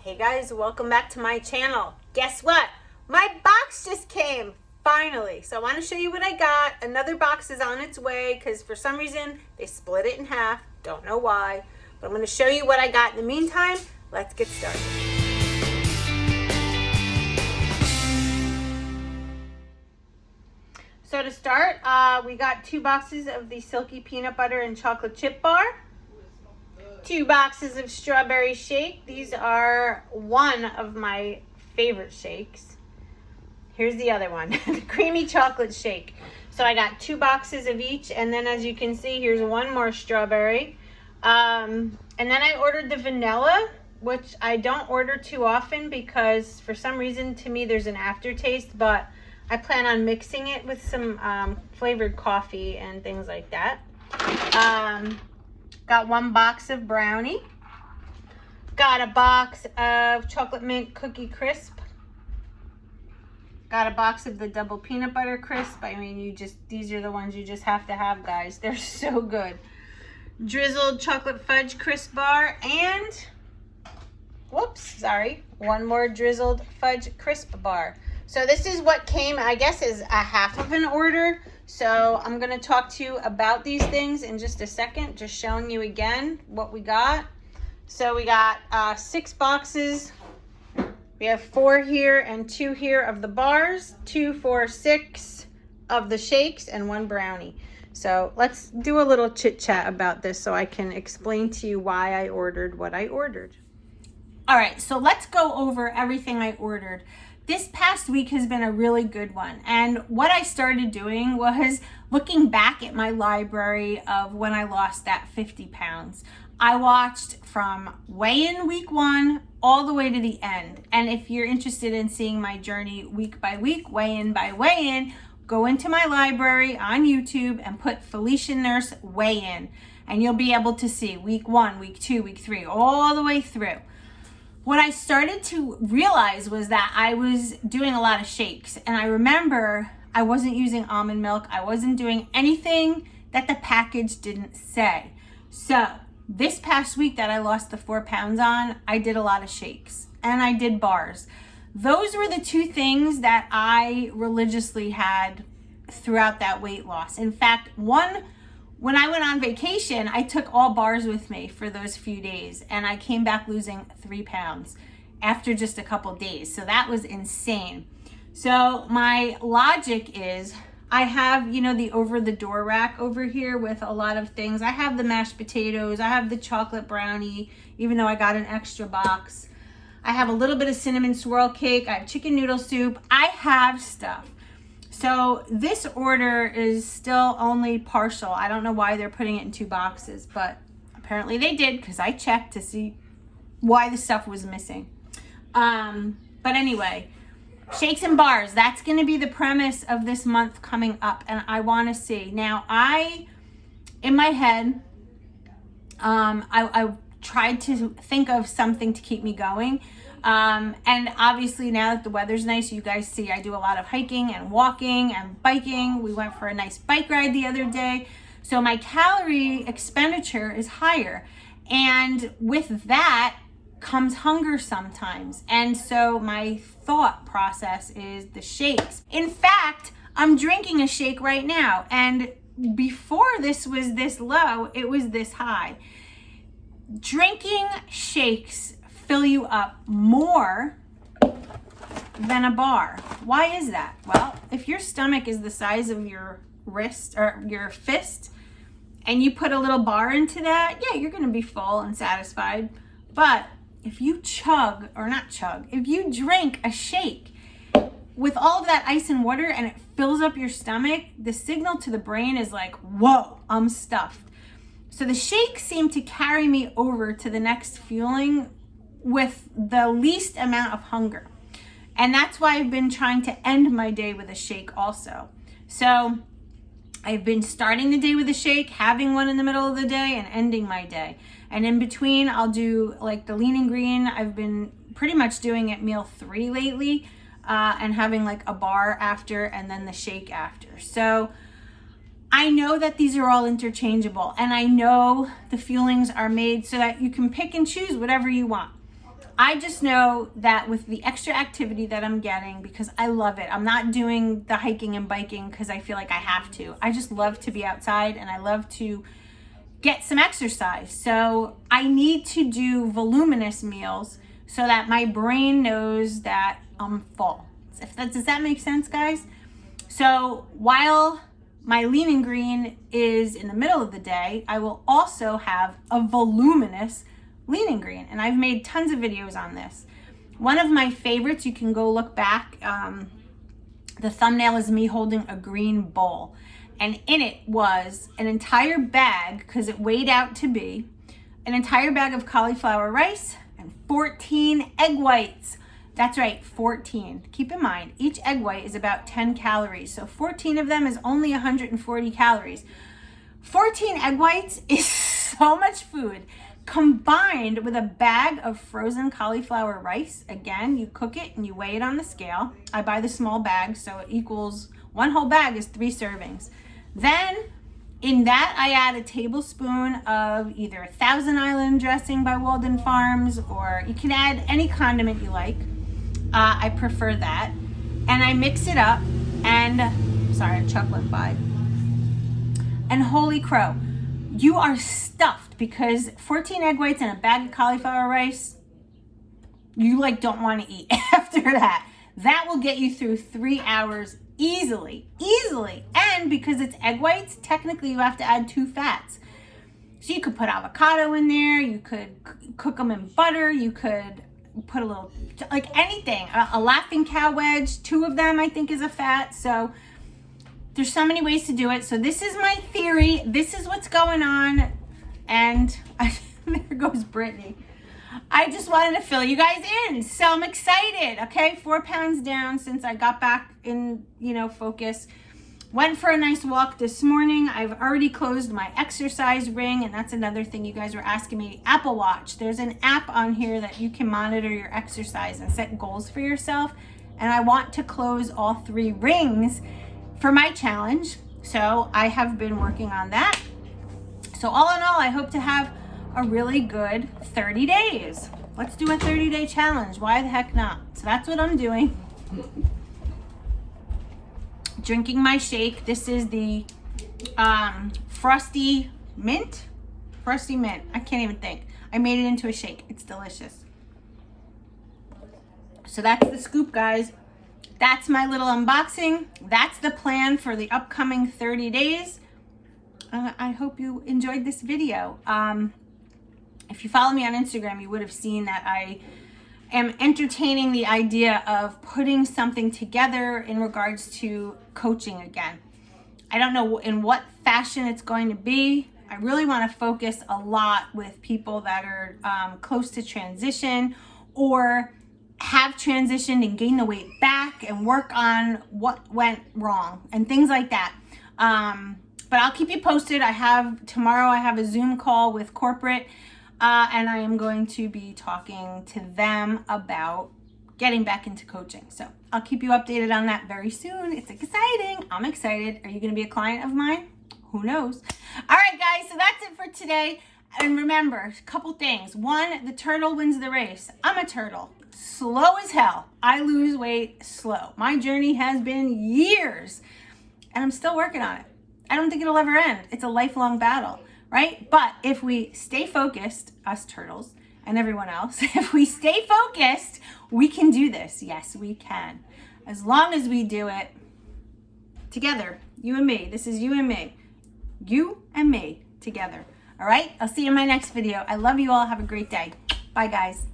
Hey guys, welcome back to my channel. Guess what? My box just came, finally. So I want to show you what I got. Another box is on its way because for some reason they split it in half. Don't know why, but I'm going to show you what I got. In the meantime, let's get started. So to start, we got 2 boxes of the Silky Peanut Butter and Chocolate Chip Bar. 2 boxes of strawberry shake. These are one of my favorite shakes. Here's the other one, the creamy chocolate shake. So I got 2 boxes of each, and then as you can see, here's one more strawberry. And then I ordered the vanilla, which I don't order too often because for some reason to me there's an aftertaste, but I plan on mixing it with some flavored coffee and things like that. Got 1 box of brownie. Got a box of chocolate mint cookie crisp. Got a box of the double peanut butter crisp. I mean, these are the ones you just have to have, guys. They're so good. Drizzled chocolate fudge crisp bar and, whoops, sorry, 1 more drizzled fudge crisp bar. So this is what came, I guess, is a half of an order. So I'm going to talk to you about these things in just a second, just showing you again what we got. So we got 6 boxes. We have 4 here and 2 here of the bars, 2, 4, 6 of the shakes, and 1 brownie. So let's do a little chit chat about this so I can explain to you why I ordered what I ordered. All right, so let's go over everything I ordered. This past week has been a really good one. And what I started doing was looking back at my library of when I lost that 50 pounds. I watched from weigh-in week 1 all the way to the end. And if you're interested in seeing my journey week by week, weigh-in by weigh-in, go into my library on YouTube and put Felicia Nurse weigh-in. And you'll be able to see week 1, week 2, week 3, all the way through. What I started to realize was that I was doing a lot of shakes, and I remember I wasn't using almond milk. I wasn't doing anything that the package didn't say. So this past week that I lost the 4 pounds on, I did a lot of shakes and I did bars. Those were the 2 things that I religiously had throughout that weight loss. In fact, when I went on vacation, I took all bars with me for those few days, and I came back losing 3 pounds after just a couple days. So that was insane. So my logic is I have, the over-the-door rack over here with a lot of things. I have the mashed potatoes. I have the chocolate brownie, even though I got an extra box. I have a little bit of cinnamon swirl cake. I have chicken noodle soup. I have stuff. So this order is still only partial. I don't know why they're putting it in 2 boxes, but apparently they did because I checked to see why the stuff was missing. But anyway, shakes and bars, that's going to be the premise of this month coming up, and I want to see. Now, in my head, I tried to think of something to keep me going. And obviously now that the weather's nice, you guys see I do a lot of hiking and walking and biking. We went for a nice bike ride the other day. So my calorie expenditure is higher. And with that comes hunger sometimes. And so my thought process is the shakes. In fact, I'm drinking a shake right now. And before this was this low, it was this high. Drinking shakes fill you up more than a bar. Why is that? Well, if your stomach is the size of your wrist or your fist and you put a little bar into that, yeah, you're going to be full and satisfied. But if you if you drink a shake with all of that ice and water and it fills up your stomach, the signal to the brain is like, whoa, I'm stuffed. So the shakes seem to carry me over to the next fueling with the least amount of hunger. And that's why I've been trying to end my day with a shake also. So I've been starting the day with a shake, having one in the middle of the day, and ending my day. And in between, I'll do like the lean and green. I've been pretty much doing at meal 3 lately, and having like a bar after and then the shake after. So I know that these are all interchangeable, and I know the fuelings are made so that you can pick and choose whatever you want. I just know that with the extra activity that I'm getting, because I love it. I'm not doing the hiking and biking because I feel like I have to. I just love to be outside and I love to get some exercise. So I need to do voluminous meals so that my brain knows that I'm full. Does that make sense, guys? So while my lean and green is in the middle of the day, I will also have a voluminous lean and green. And I've made tons of videos on this. One of my favorites, you can go look back. The thumbnail is me holding a green bowl. And in it was an entire bag, because it weighed out to be, an entire bag of cauliflower rice and 14 egg whites. That's right, 14. Keep in mind, each egg white is about 10 calories. So 14 of them is only 140 calories. 14 egg whites is so much food, combined with a bag of frozen cauliflower rice. Again, you cook it and you weigh it on the scale. I buy the small bag, so it equals, one whole bag is 3 servings. Then in that, I add a tablespoon of either Thousand Island dressing by Walden Farms, or you can add any condiment you like. I prefer that. And I mix it up, and sorry, a truck went by. And holy crow, you are stuffed, because 14 egg whites and a bag of cauliflower rice, you like don't want to eat after that. That will get you through 3 hours easily. And because it's egg whites, technically you have to add 2 fats. So you could put avocado in there, you could cook them in butter, you could put a little, like anything, a laughing cow wedge, 2 of them I think is a fat. So there's so many ways to do it. So this is my theory. This is what's going on. And there goes Brittany. I just wanted to fill you guys in. So I'm excited. Okay, 4 pounds down since I got back in, focus. Went for a nice walk this morning. I've already closed my exercise ring, and that's another thing you guys were asking me. Apple Watch. There's an app on here that you can monitor your exercise and set goals for yourself. And I want to close all 3 rings for my challenge. So I have been working on that. So all in all, I hope to have a really good 30 days. Let's do a 30-day challenge. Why the heck not? So that's what I'm doing. Drinking my shake. This is the Frosty Mint. Frosty Mint. I can't even think. I made it into a shake. It's delicious. So that's the scoop, guys. That's my little unboxing. That's the plan for the upcoming 30 days. I hope you enjoyed this video. If you follow me on Instagram, you would have seen that I am entertaining the idea of putting something together in regards to coaching again. I don't know in what fashion it's going to be. I really want to focus a lot with people that are close to transition, or have transitioned and gained the weight back, and work on what went wrong and things like that. But I'll keep you posted. Tomorrow I have a Zoom call with corporate, and I am going to be talking to them about getting back into coaching. So I'll keep you updated on that very soon. It's exciting. I'm excited. Are you going to be a client of mine? Who knows? All right, guys. So that's it for today. And remember, a couple things. 1, the turtle wins the race. I'm a turtle. Slow as hell. I lose weight slow. My journey has been years, and I'm still working on it. I don't think it'll ever end. It's a lifelong battle, right? But if we stay focused, us turtles and everyone else, if we stay focused, we can do this. Yes, we can. As long as we do it together, you and me. This is you and me. You and me together. All right? I'll see you in my next video. I love you all. Have a great day. Bye, guys.